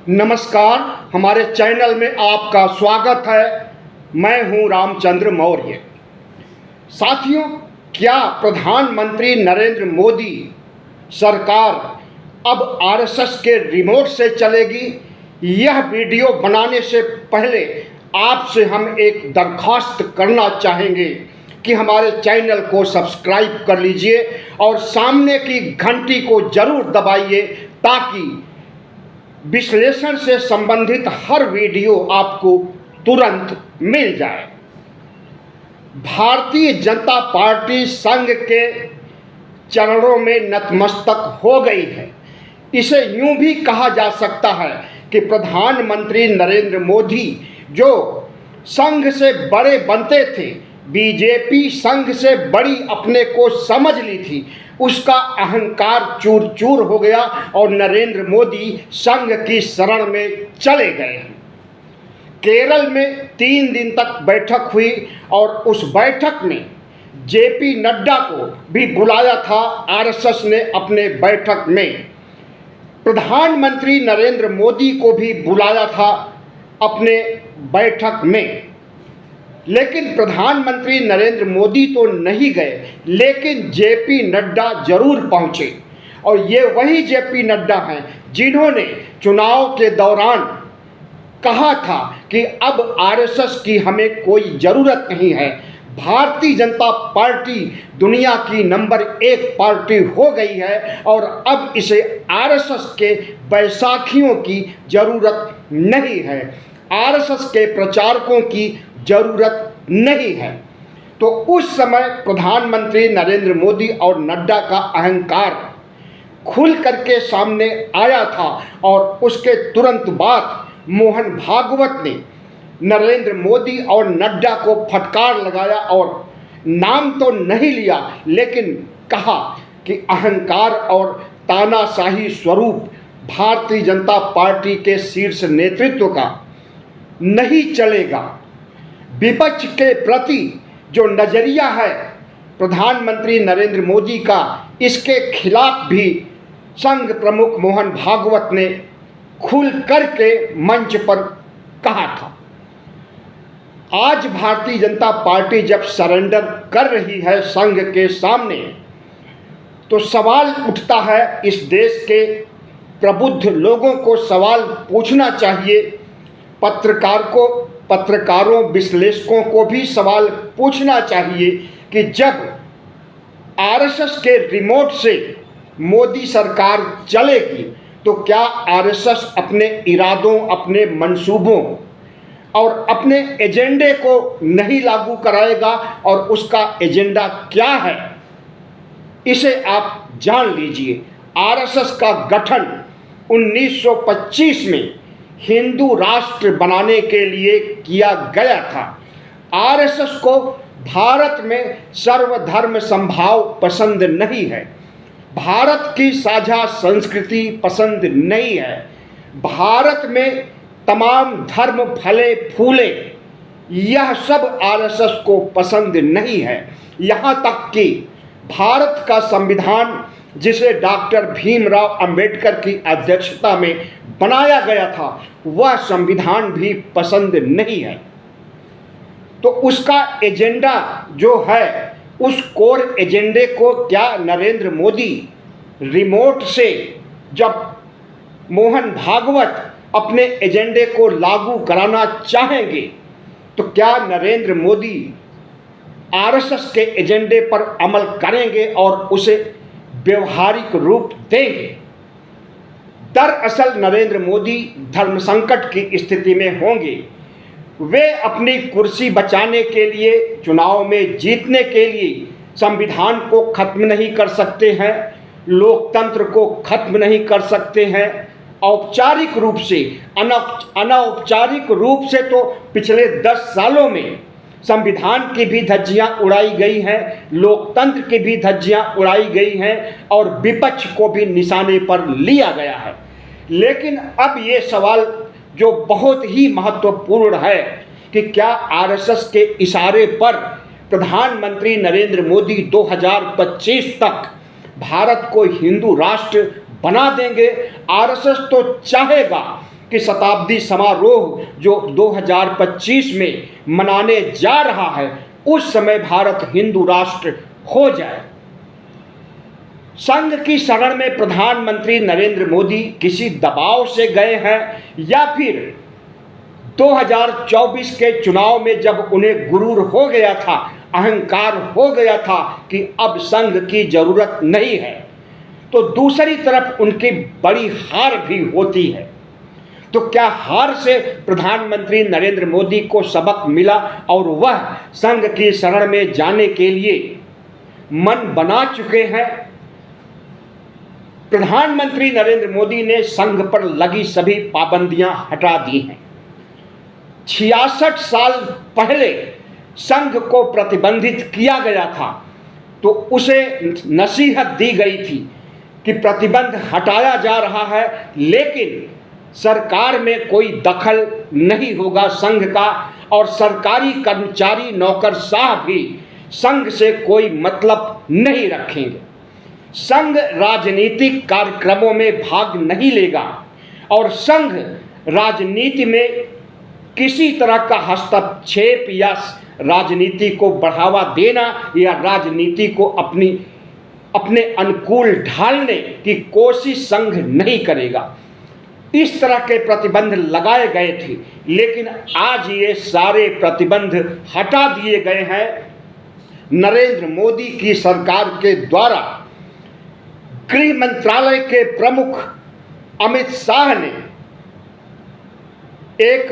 नमस्कार, हमारे चैनल में आपका स्वागत है। मैं हूं रामचंद्र मौर्य। साथियों, क्या प्रधानमंत्री नरेंद्र मोदी सरकार अब आरएसएस के रिमोट से चलेगी? यह वीडियो बनाने से पहले आपसे हम एक दरख्वास्त करना चाहेंगे कि हमारे चैनल को सब्सक्राइब कर लीजिए और सामने की घंटी को जरूर दबाइए ताकि विश्लेषण से संबंधित हर वीडियो आपको तुरंत मिल जाए। भारतीय जनता पार्टी संघ के चरणों में नतमस्तक हो गई है। इसे यूं भी कहा जा सकता है कि प्रधानमंत्री नरेंद्र मोदी जो संघ से बड़े बनते थे, बीजेपी संघ से बड़ी अपने को समझ ली थी, उसका अहंकार चूर चूर हो गया और नरेंद्र मोदी संघ की शरण में चले गए हैं। केरल में 3 दिन तक बैठक हुई और उस बैठक में जेपी नड्डा को भी बुलाया था आरएसएस ने अपने बैठक में। प्रधानमंत्री नरेंद्र मोदी को भी बुलाया था अपने बैठक में, लेकिन प्रधानमंत्री नरेंद्र मोदी तो नहीं गए, लेकिन जेपी नड्डा जरूर पहुंचे। और ये वही जेपी नड्डा हैं जिन्होंने चुनाव के दौरान कहा था कि अब आरएसएस की हमें कोई ज़रूरत नहीं है, भारतीय जनता पार्टी दुनिया की नंबर 1 पार्टी हो गई है और अब इसे आरएसएस के बैसाखियों की ज़रूरत नहीं है, आरएसएस के प्रचारकों की ज़रूरत नहीं है। तो उस समय प्रधानमंत्री नरेंद्र मोदी और नड्डा का अहंकार खुल करके सामने आया था और उसके तुरंत बाद मोहन भागवत ने नरेंद्र मोदी और नड्डा को फटकार लगाया और नाम तो नहीं लिया, लेकिन कहा कि अहंकार और तानाशाही स्वरूप भारतीय जनता पार्टी के शीर्ष नेतृत्व का नहीं चलेगा। विपक्ष के प्रति जो नज़रिया है प्रधानमंत्री नरेंद्र मोदी का, इसके खिलाफ भी संघ प्रमुख मोहन भागवत ने खुल करके मंच पर कहा था। आज भारतीय जनता पार्टी जब सरेंडर कर रही है संघ के सामने, तो सवाल उठता है, इस देश के प्रबुद्ध लोगों को सवाल पूछना चाहिए, पत्रकारों विश्लेषकों को भी सवाल पूछना चाहिए कि जब आरएसएस के रिमोट से मोदी सरकार चलेगी तो क्या आरएसएस अपने इरादों, अपने मंसूबों और अपने एजेंडे को नहीं लागू कराएगा? और उसका एजेंडा क्या है, इसे आप जान लीजिए। आरएसएस का गठन 1925 में हिंदू राष्ट्र बनाने के लिए किया गया था। आरएसएस को भारत में सर्वधर्म समभाव पसंद नहीं है, भारत की साझा संस्कृति पसंद नहीं है, भारत में तमाम धर्म फले फूले, यह सब आरएसएस को पसंद नहीं है। यहाँ तक कि भारत का संविधान, जिसे डॉक्टर भीमराव अंबेडकर की अध्यक्षता में बनाया गया था, वह संविधान भी पसंद नहीं है। तो उसका एजेंडा जो है, उस कोर एजेंडे को क्या नरेंद्र मोदी रिमोट से, जब मोहन भागवत अपने एजेंडे को लागू कराना चाहेंगे, तो क्या नरेंद्र मोदी आरएसएस के एजेंडे पर अमल करेंगे और उसे व्यवहारिक रूप देंगे? दरअसल नरेंद्र मोदी धर्म संकट की स्थिति में होंगे। वे अपनी कुर्सी बचाने के लिए, चुनाव में जीतने के लिए संविधान को खत्म नहीं कर सकते हैं, लोकतंत्र को खत्म नहीं कर सकते हैं। औपचारिक रूप से, अनौपचारिक रूप से तो पिछले 10 सालों में संविधान की भी धज्जियां उड़ाई गई हैं, लोकतंत्र की भी धज्जियां उड़ाई गई हैं और विपक्ष को भी निशाने पर लिया गया है। लेकिन अब ये सवाल जो बहुत ही महत्वपूर्ण है कि क्या आरएसएस के इशारे पर प्रधानमंत्री नरेंद्र मोदी 2025 तक भारत को हिंदू राष्ट्र बना देंगे? आरएसएस तो चाहेगा कि शताब्दी समारोह जो 2025 में मनाने जा रहा है, उस समय भारत हिंदू राष्ट्र हो जाए। संघ की शरण में प्रधानमंत्री नरेंद्र मोदी किसी दबाव से गए हैं या फिर 2024 के चुनाव में जब उन्हें गुरूर हो गया था, अहंकार हो गया था कि अब संघ की जरूरत नहीं है, तो दूसरी तरफ उनकी बड़ी हार भी होती है। तो क्या हार से प्रधानमंत्री नरेंद्र मोदी को सबक मिला और वह संघ की शरण में जाने के लिए मन बना चुके हैं? प्रधानमंत्री नरेंद्र मोदी ने संघ पर लगी सभी पाबंदियां हटा दी हैं। 66 साल पहले संघ को प्रतिबंधित किया गया था, तो उसे नसीहत दी गई थी कि प्रतिबंध हटाया जा रहा है, लेकिन सरकार में कोई दखल नहीं होगा संघ का, और सरकारी कर्मचारी नौकरशाह भी संघ से कोई मतलब नहीं रखेंगे। संघ राजनीतिक कार्यक्रमों में भाग नहीं लेगा और संघ राजनीति में किसी तरह का हस्तक्षेप या राजनीति को बढ़ावा देना या राजनीति को अपने अनुकूल ढालने की कोशिश संघ नहीं करेगा। इस तरह के प्रतिबंध लगाए गए थे, लेकिन आज ये सारे प्रतिबंध हटा दिए गए हैं। नरेंद्र मोदी की सरकार के द्वारा गृह मंत्रालय के प्रमुख अमित शाह ने एक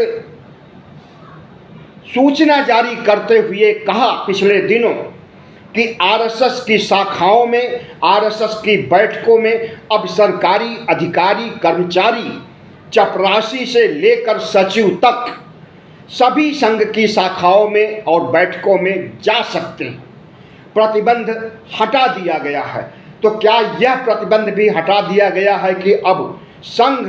सूचना जारी करते हुए कहा पिछले दिनों कि आरएसएस की शाखाओं में, आरएसएस की बैठकों में अब सरकारी अधिकारी कर्मचारी चपरासी से लेकर सचिव तक सभी संघ की शाखाओं में और बैठकों में जा सकते हैं। प्रतिबंध हटा दिया गया है। तो क्या यह प्रतिबंध भी हटा दिया गया है कि अब संघ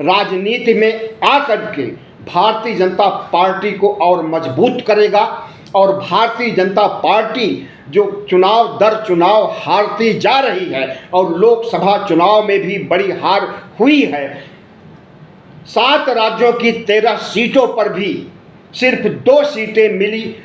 राजनीति में आकर के भारतीय जनता पार्टी को और मजबूत करेगा, और भारतीय जनता पार्टी जो चुनाव दर चुनाव हारती जा रही है और लोकसभा चुनाव में भी बड़ी हार हुई है, 7 राज्यों की 13 सीटों पर भी सिर्फ 2 सीटें मिली,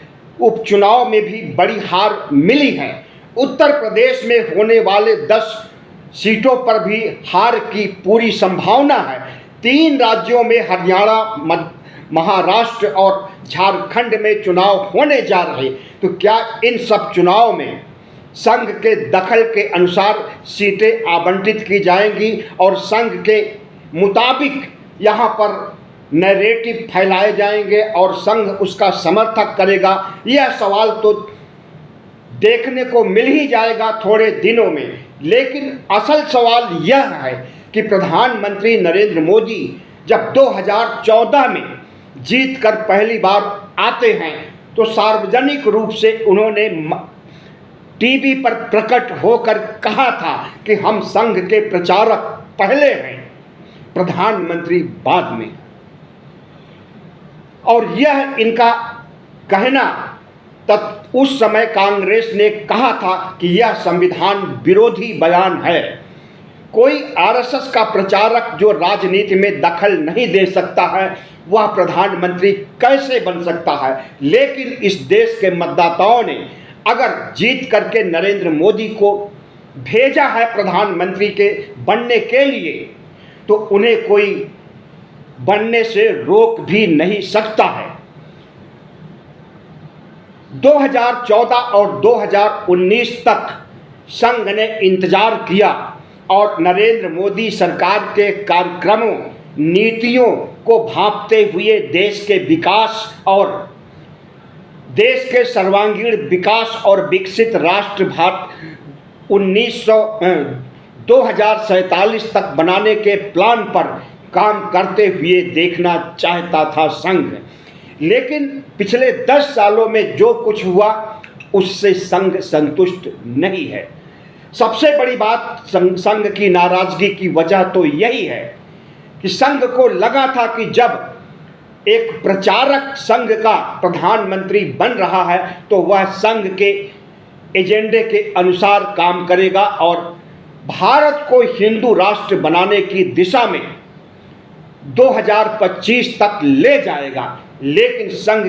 उपचुनाव में भी बड़ी हार मिली है, उत्तर प्रदेश में होने वाले 10 सीटों पर भी हार की पूरी संभावना है, 3 राज्यों में हरियाणा, महाराष्ट्र और झारखंड में चुनाव होने जा रहे। तो क्या इन सब चुनाव में संघ के दखल के अनुसार सीटें आवंटित की जाएंगी और संघ के मुताबिक यहाँ पर नैरेटिव फैलाए जाएंगे और संघ उसका समर्थन करेगा? यह सवाल तो देखने को मिल ही जाएगा थोड़े दिनों में। लेकिन असल सवाल यह है कि प्रधानमंत्री नरेंद्र मोदी जब 2014 में जीतकर पहली बार आते हैं, तो सार्वजनिक रूप से उन्होंने टीवी पर प्रकट होकर कहा था कि हम संघ के प्रचारक पहले हैं, प्रधानमंत्री बाद में। और यह इनका कहना तब उस समय कांग्रेस ने कहा था कि यह संविधान विरोधी बयान है। कोई आरएसएस का प्रचारक जो राजनीति में दखल नहीं दे सकता है, वह प्रधानमंत्री कैसे बन सकता है? लेकिन इस देश के मतदाताओं ने अगर जीत करके नरेंद्र मोदी को भेजा है प्रधानमंत्री के बनने के लिए, तो उन्हें कोई बनने से रोक भी नहीं सकता है। 2014 और 2019 तक संघ ने इंतजार किया और नरेंद्र मोदी सरकार के कार्यक्रमों, नीतियों को भांपते हुए देश के विकास और देश के सर्वांगीण विकास और विकसित राष्ट्र भारत 2047 तक बनाने के प्लान पर काम करते हुए देखना चाहता था संघ। लेकिन पिछले 10 सालों में जो कुछ हुआ उससे संघ संतुष्ट नहीं है। सबसे बड़ी बात संघ की नाराजगी की वजह तो यही है कि संघ को लगा था कि जब एक प्रचारक संघ का प्रधानमंत्री बन रहा है तो वह संघ के एजेंडे के अनुसार काम करेगा और भारत को हिंदू राष्ट्र बनाने की दिशा में 2025 तक ले जाएगा, लेकिन संघ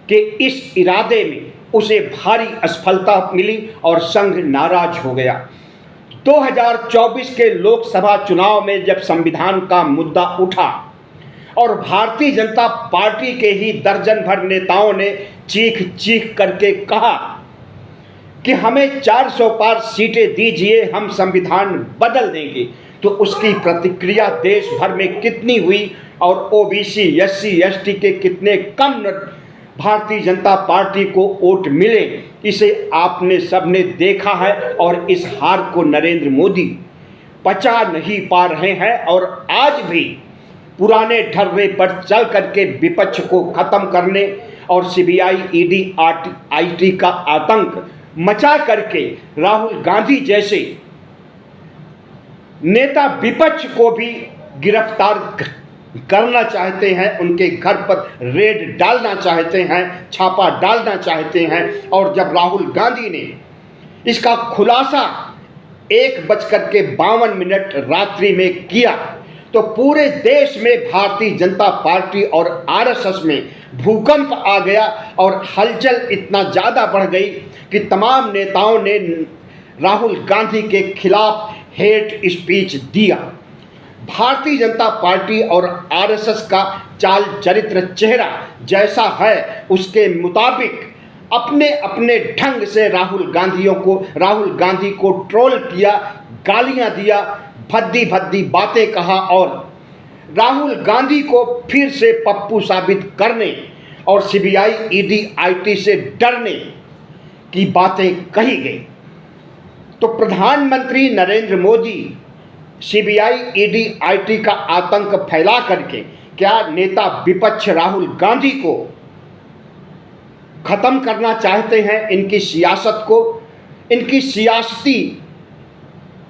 के इस इरादे में उसे भारी असफलता मिली और संघ नाराज हो गया। 2024 के लोकसभा चुनाव में जब संविधान का मुद्दा उठा और भारतीय जनता पार्टी के ही दर्जन भर नेताओं ने चीख चीख करके कहा कि हमें 400 पार सीटें दीजिए, हम संविधान बदल देंगे, तो उसकी प्रतिक्रिया देश भर में कितनी हुई और ओबीसी, एससी, एसटी के कितने कम भारतीय जनता पार्टी को वोट मिले, इसे आपने सबने देखा है। और इस हार को नरेंद्र मोदी पचा नहीं पा रहे हैं और आज भी पुराने ढर्रे पर चल करके विपक्ष को खत्म करने और सीबीआई, ईडी, आईटी का आतंक मचा करके राहुल गांधी जैसे नेता विपक्ष को भी गिरफ्तार करना चाहते हैं, उनके घर पर रेड डालना चाहते हैं, छापा डालना चाहते हैं। और जब राहुल गांधी ने इसका खुलासा 1:52 रात्रि में किया तो पूरे देश में भारतीय जनता पार्टी और आरएसएस में भूकंप आ गया और हलचल इतना ज़्यादा बढ़ गई कि तमाम नेताओं ने राहुल गांधी के खिलाफ हेट स्पीच दिया। भारतीय जनता पार्टी और आरएसएस का चाल चरित्र चेहरा जैसा है उसके मुताबिक अपने अपने ढंग से राहुल गांधी को ट्रोल किया, गालियां दिया, भद्दी भद्दी बातें कहा और राहुल गांधी को फिर से पप्पू साबित करने और सीबीआई, ईडी, आईटी से डरने की बातें कही गई। तो प्रधानमंत्री Narendra Modi CBI, ED, IT का आतंक फैला करके क्या नेता विपक्ष राहुल गांधी को खत्म करना चाहते हैं? इनकी सियासत को, इनकी सियासती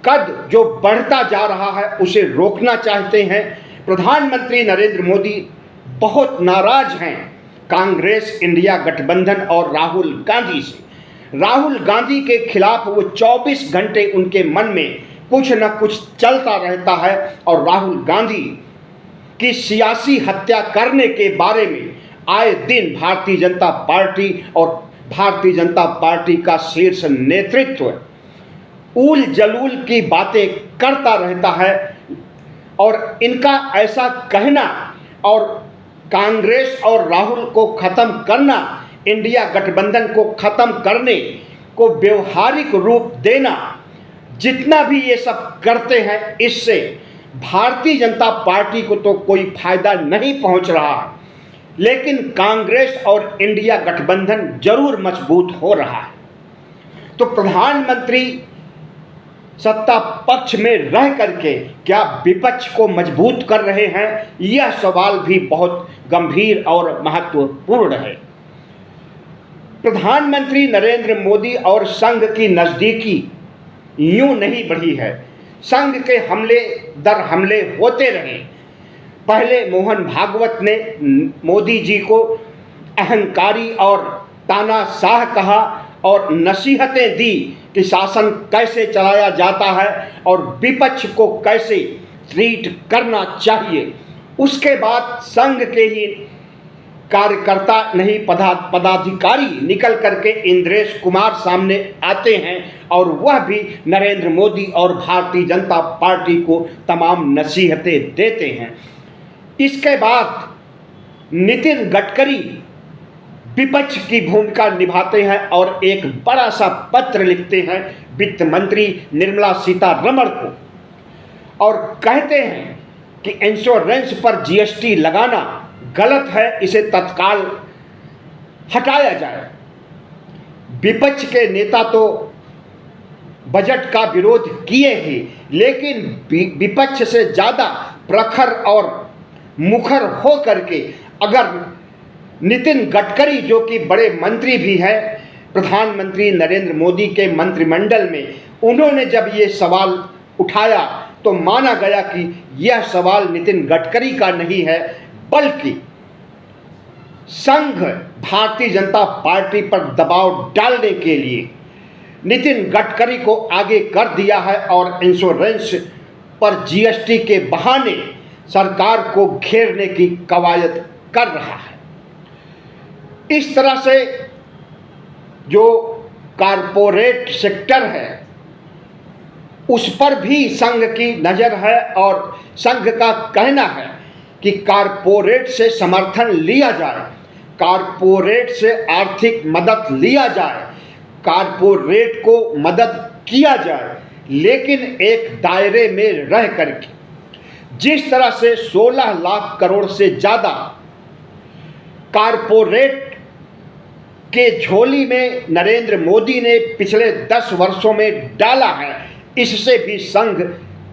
कद जो बढ़ता जा रहा है उसे रोकना चाहते हैं। प्रधानमंत्री नरेंद्र मोदी बहुत नाराज हैं कांग्रेस, इंडिया गठबंधन और राहुल गांधी से। राहुल गांधी के खिलाफ वो 24 घंटे उनके मन में कुछ न कुछ चलता रहता है और राहुल गांधी की सियासी हत्या करने के बारे में आए दिन भारतीय जनता पार्टी और भारतीय जनता पार्टी का शीर्ष नेतृत्व उल जलूल की बातें करता रहता है। और इनका ऐसा कहना और कांग्रेस और राहुल को खत्म करना, इंडिया गठबंधन को खत्म करने को व्यवहारिक रूप देना, जितना भी ये सब करते हैं इससे भारतीय जनता पार्टी को तो कोई फायदा नहीं पहुंच रहा, लेकिन कांग्रेस और इंडिया गठबंधन जरूर मजबूत हो रहा है। तो प्रधानमंत्री सत्ता पक्ष में रह करके क्या विपक्ष को मजबूत कर रहे हैं? यह सवाल भी बहुत गंभीर और महत्वपूर्ण है। प्रधानमंत्री नरेंद्र मोदी और संघ की नज़दीकी यूं नहीं बढ़ी है। संघ के हमले दर हमले होते रहे। पहले मोहन भागवत ने मोदी जी को अहंकारी और तानाशाह कहा और नसीहतें दी कि शासन कैसे चलाया जाता है और विपक्ष को कैसे ट्रीट करना चाहिए। उसके बाद संघ के ही कार्यकर्ता नहीं पदाधिकारी निकल करके इंद्रेश कुमार सामने आते हैं और वह भी नरेंद्र मोदी और भारतीय जनता पार्टी को तमाम नसीहतें देते हैं। इसके बाद नितिन गडकरी विपक्ष की भूमिका निभाते हैं और एक बड़ा सा पत्र लिखते हैं वित्त मंत्री निर्मला सीतारमण को और कहते हैं कि इंश्योरेंस पर जीएसटी लगाना गलत है, इसे तत्काल हटाया जाए। विपक्ष के नेता तो बजट का विरोध किए ही, लेकिन विपक्ष से ज़्यादा प्रखर और मुखर हो करके अगर नितिन गडकरी जो कि बड़े मंत्री भी हैं प्रधानमंत्री नरेंद्र मोदी के मंत्रिमंडल में, उन्होंने जब ये सवाल उठाया तो माना गया कि यह सवाल नितिन गडकरी का नहीं है, बल्कि संघ भारतीय जनता पार्टी पर दबाव डालने के लिए नितिन गडकरी को आगे कर दिया है और इंश्योरेंस पर जीएसटी के बहाने सरकार को घेरने की कवायद कर रहा है। इस तरह से जो कारपोरेट सेक्टर है उस पर भी संघ की नज़र है और संघ का कहना है कि कारपोरेट से समर्थन लिया जाए, कारपोरेट से आर्थिक मदद लिया जाए, कारपोरेट को मदद किया जाए, लेकिन एक दायरे में रह करके। जिस तरह से 16 लाख करोड़ से ज़्यादा कारपोरेट के झोली में नरेंद्र मोदी ने पिछले 10 वर्षों में डाला है, इससे भी संघ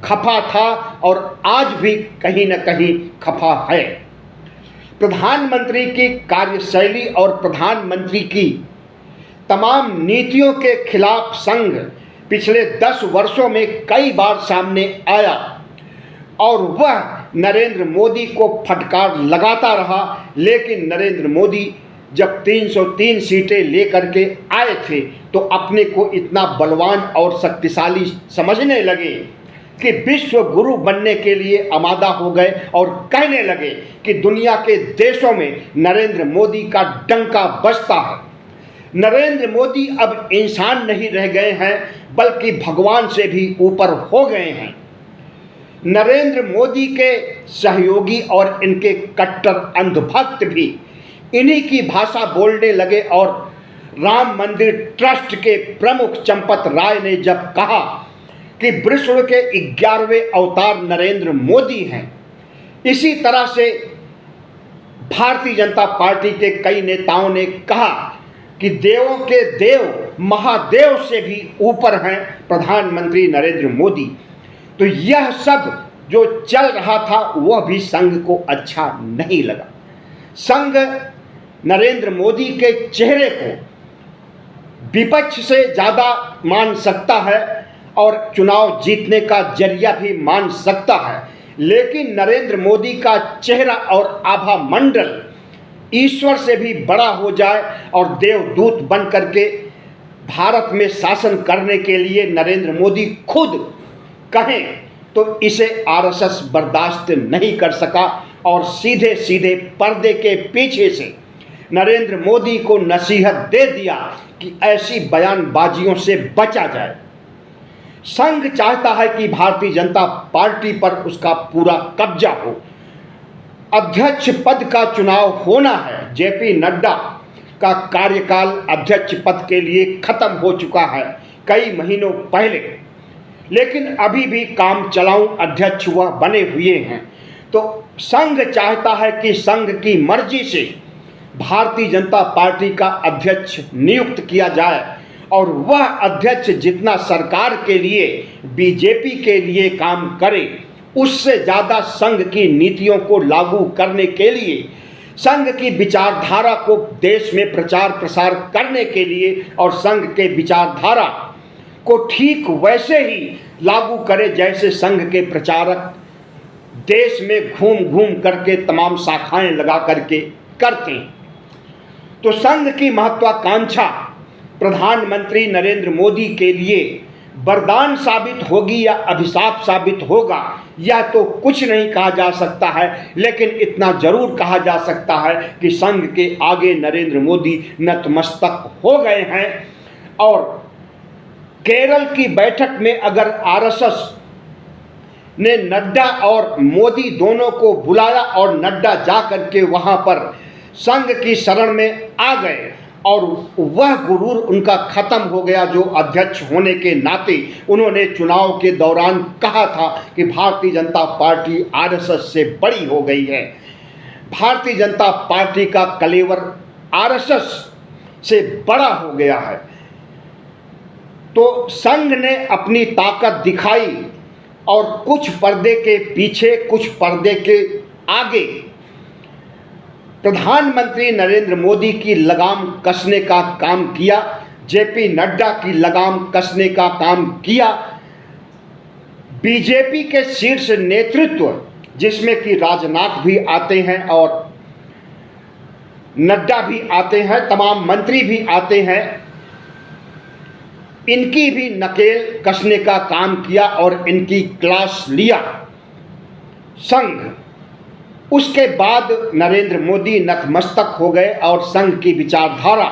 खफा था और आज भी कहीं न कहीं खफा है। प्रधानमंत्री की कार्यशैली और प्रधानमंत्री की तमाम नीतियों के खिलाफ संघ पिछले 10 वर्षों में कई बार सामने आया और वह नरेंद्र मोदी को फटकार लगाता रहा। लेकिन नरेंद्र मोदी जब 303 सीटें लेकर के आए थे तो अपने को इतना बलवान और शक्तिशाली समझने लगे कि विश्व गुरु बनने के लिए आमादा हो गए और कहने लगे कि दुनिया के देशों में नरेंद्र मोदी का डंका बजता है। नरेंद्र मोदी अब इंसान नहीं रह गए हैं बल्कि भगवान से भी ऊपर हो गए हैं। नरेंद्र मोदी के सहयोगी और इनके कट्टर अंधभक्त भी इन्हीं की भाषा बोलने लगे और राम मंदिर ट्रस्ट के प्रमुख चंपत राय ने जब कहा कि विश्व के 11वें अवतार नरेंद्र मोदी हैं, इसी तरह से भारतीय जनता पार्टी के कई नेताओं ने कहा कि देवों के देव महादेव से भी ऊपर हैं प्रधानमंत्री नरेंद्र मोदी। तो यह सब जो चल रहा था वह भी संघ को अच्छा नहीं लगा। संघ नरेंद्र मोदी के चेहरे को विपक्ष से ज़्यादा मान सकता है और चुनाव जीतने का जरिया भी मान सकता है, लेकिन नरेंद्र मोदी का चेहरा और आभा मंडल ईश्वर से भी बड़ा हो जाए और देवदूत बन करके भारत में शासन करने के लिए नरेंद्र मोदी खुद कहें तो इसे आरएसएस बर्दाश्त नहीं कर सका और सीधे सीधे पर्दे के पीछे से नरेंद्र मोदी को नसीहत दे दिया कि ऐसी बयानबाजियों से बचा जाए। संघ चाहता है कि भारतीय जनता पार्टी पर उसका पूरा कब्जा हो। अध्यक्ष पद का चुनाव होना है। जेपी नड्डा का कार्यकाल अध्यक्ष पद के लिए खत्म हो चुका है कई महीनों पहले, लेकिन अभी भी काम चलाऊ अध्यक्ष वह बने हुए हैं। तो संघ चाहता है कि संघ की मर्जी से भारतीय जनता पार्टी का अध्यक्ष नियुक्त किया जाए और वह अध्यक्ष जितना सरकार के लिए बीजेपी के लिए काम करे उससे ज़्यादा संघ की नीतियों को लागू करने के लिए, संघ की विचारधारा को देश में प्रचार प्रसार करने के लिए और संघ के विचारधारा को ठीक वैसे ही लागू करे जैसे संघ के प्रचारक देश में घूम घूम करके तमाम शाखाएं लगा करके करते हैं। तो संघ की महत्वाकांक्षा प्रधानमंत्री नरेंद्र मोदी के लिए वरदान साबित होगी या अभिशाप साबित होगा, यह तो कुछ नहीं कहा जा सकता है, लेकिन इतना जरूर कहा जा सकता है कि संघ के आगे नरेंद्र मोदी नतमस्तक हो गए हैं। और केरल की बैठक में अगर आरएसएस ने नड्डा और मोदी दोनों को बुलाया और नड्डा जा करके वहां पर संघ की शरण में आ गए और वह गुरूर उनका खत्म हो गया जो अध्यक्ष होने के नाते उन्होंने चुनाव के दौरान कहा था कि भारतीय जनता पार्टी आरएसएस से बड़ी हो गई है। भारतीय जनता पार्टी का कलेवर आरएसएस से बड़ा हो गया है। तो संघ ने अपनी ताकत दिखाई और कुछ पर्दे के पीछे कुछ पर्दे के आगे प्रधानमंत्री नरेंद्र मोदी की लगाम कसने का काम किया, जेपी नड्डा की लगाम कसने का काम किया। बीजेपी के शीर्ष नेतृत्व जिसमें कि राजनाथ भी आते हैं और नड्डा भी आते हैं, तमाम मंत्री भी आते हैं, इनकी भी नकेल कसने का काम किया और इनकी क्लास लिया संघ। उसके बाद नरेंद्र मोदी नतमस्तक हो गए और संघ की विचारधारा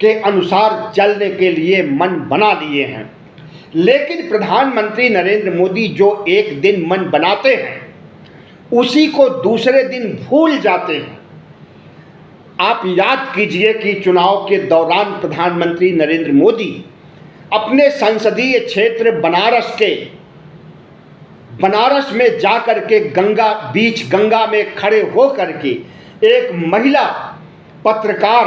के अनुसार चलने के लिए मन बना लिए हैं। लेकिन प्रधानमंत्री नरेंद्र मोदी जो एक दिन मन बनाते हैं उसी को दूसरे दिन भूल जाते हैं। आप याद कीजिए कि चुनाव के दौरान प्रधानमंत्री नरेंद्र मोदी अपने संसदीय क्षेत्र बनारस में जाकर के गंगा में खड़े होकर के एक महिला पत्रकार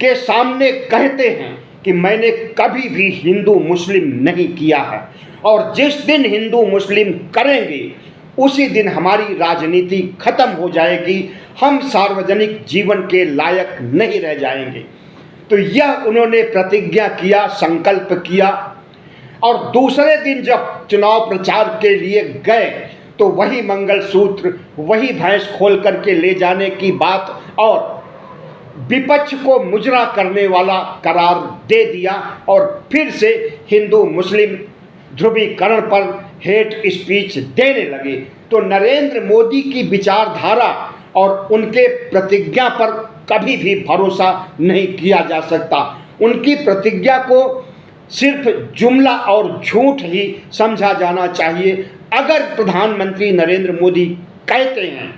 के सामने कहते हैं कि मैंने कभी भी हिंदू मुस्लिम नहीं किया है और जिस दिन हिंदू मुस्लिम करेंगे उसी दिन हमारी राजनीति खत्म हो जाएगी, हम सार्वजनिक जीवन के लायक नहीं रह जाएंगे। तो यह उन्होंने प्रतिज्ञा किया, संकल्प किया। और दूसरे दिन जब चुनाव प्रचार के लिए गए तो वही मंगलसूत्र, वही भैंस खोल करके ले जाने की बात और विपक्ष को मुजरा करने वाला करार दे दिया और फिर से हिंदू मुस्लिम ध्रुवीकरण पर हेट स्पीच देने लगे। तो नरेंद्र मोदी की विचारधारा और उनके प्रतिज्ञा पर कभी भी भरोसा नहीं किया जा सकता। उनकी प्रतिज्ञा को सिर्फ जुमला और झूठ ही समझा जाना चाहिए। अगर प्रधानमंत्री नरेंद्र मोदी कहते हैं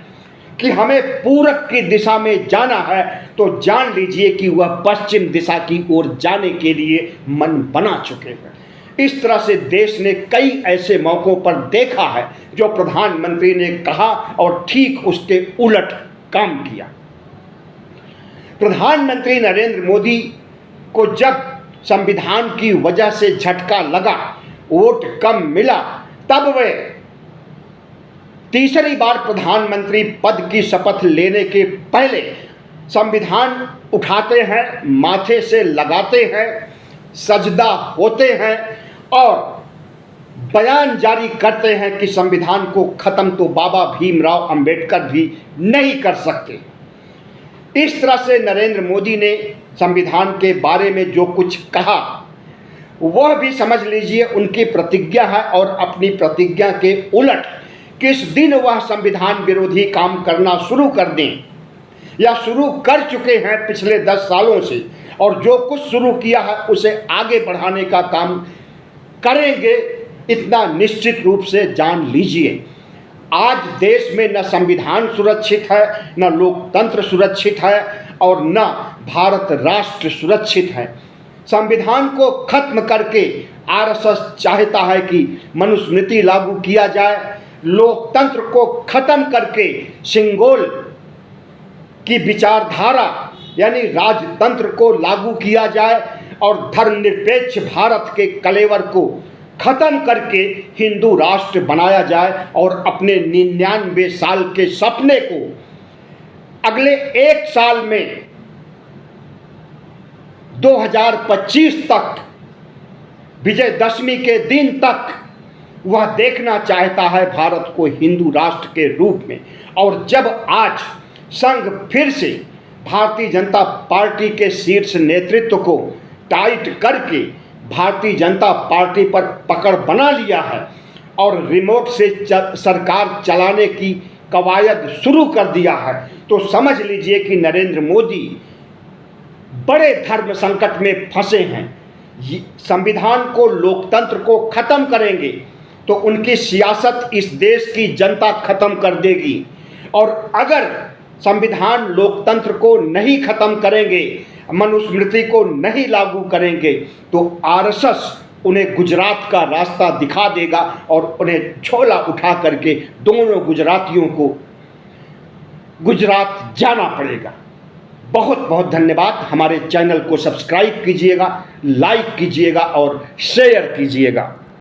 कि हमें पूरब की दिशा में जाना है तो जान लीजिए कि वह पश्चिम दिशा की ओर जाने के लिए मन बना चुके हैं। इस तरह से देश ने कई ऐसे मौक़ों पर देखा है जो प्रधानमंत्री ने कहा और ठीक उसके उलट काम किया। प्रधानमंत्री नरेंद्र मोदी को जब संविधान की वजह से झटका लगा, वोट कम मिला, तब वे तीसरी बार प्रधानमंत्री पद की शपथ लेने के पहले संविधान उठाते हैं, माथे से लगाते हैं, सजदा होते हैं और बयान जारी करते हैं कि संविधान को खत्म तो बाबा भीमराव अंबेडकर भी नहीं कर सकते। इस तरह से नरेंद्र मोदी ने संविधान के बारे में जो कुछ कहा वह भी समझ लीजिए उनकी प्रतिज्ञा है और अपनी प्रतिज्ञा के उलट किस दिन वह संविधान विरोधी काम करना शुरू कर दें या शुरू कर चुके हैं पिछले 10 सालों से, और जो कुछ शुरू किया है उसे आगे बढ़ाने का काम करेंगे, इतना निश्चित रूप से जान लीजिए। आज देश में न संविधान सुरक्षित है, न लोकतंत्र सुरक्षित है और न भारत राष्ट्र सुरक्षित है। संविधान को खत्म करके आरएसएस चाहता है कि मनुस्मृति लागू किया जाए, लोकतंत्र को खत्म करके सिंगोल की विचारधारा यानी राजतंत्र को लागू किया जाए और धर्मनिरपेक्ष भारत के कलेवर को खत्म करके हिंदू राष्ट्र बनाया जाए और अपने 99 साल के सपने को अगले 1 साल में 2025 तक, विजयदशमी के दिन तक वह देखना चाहता है भारत को हिंदू राष्ट्र के रूप में। और जब आज संघ फिर से भारतीय जनता पार्टी के शीर्ष नेतृत्व को टाइट करके भारतीय जनता पार्टी पर पकड़ बना लिया है और रिमोट से सरकार चलाने की कवायद शुरू कर दिया है, तो समझ लीजिए कि नरेंद्र मोदी बड़े धर्म संकट में फंसे हैं। संविधान को, लोकतंत्र को खत्म करेंगे तो उनकी सियासत इस देश की जनता खत्म कर देगी, और अगर संविधान लोकतंत्र को नहीं खत्म करेंगे, मनुस्मृति को नहीं लागू करेंगे, तो आरएसएस उन्हें गुजरात का रास्ता दिखा देगा और उन्हें झोला उठा करके दोनों गुजरातियों को गुजरात जाना पड़ेगा। बहुत बहुत धन्यवाद। हमारे चैनल को सब्सक्राइब कीजिएगा, लाइक कीजिएगा और शेयर कीजिएगा।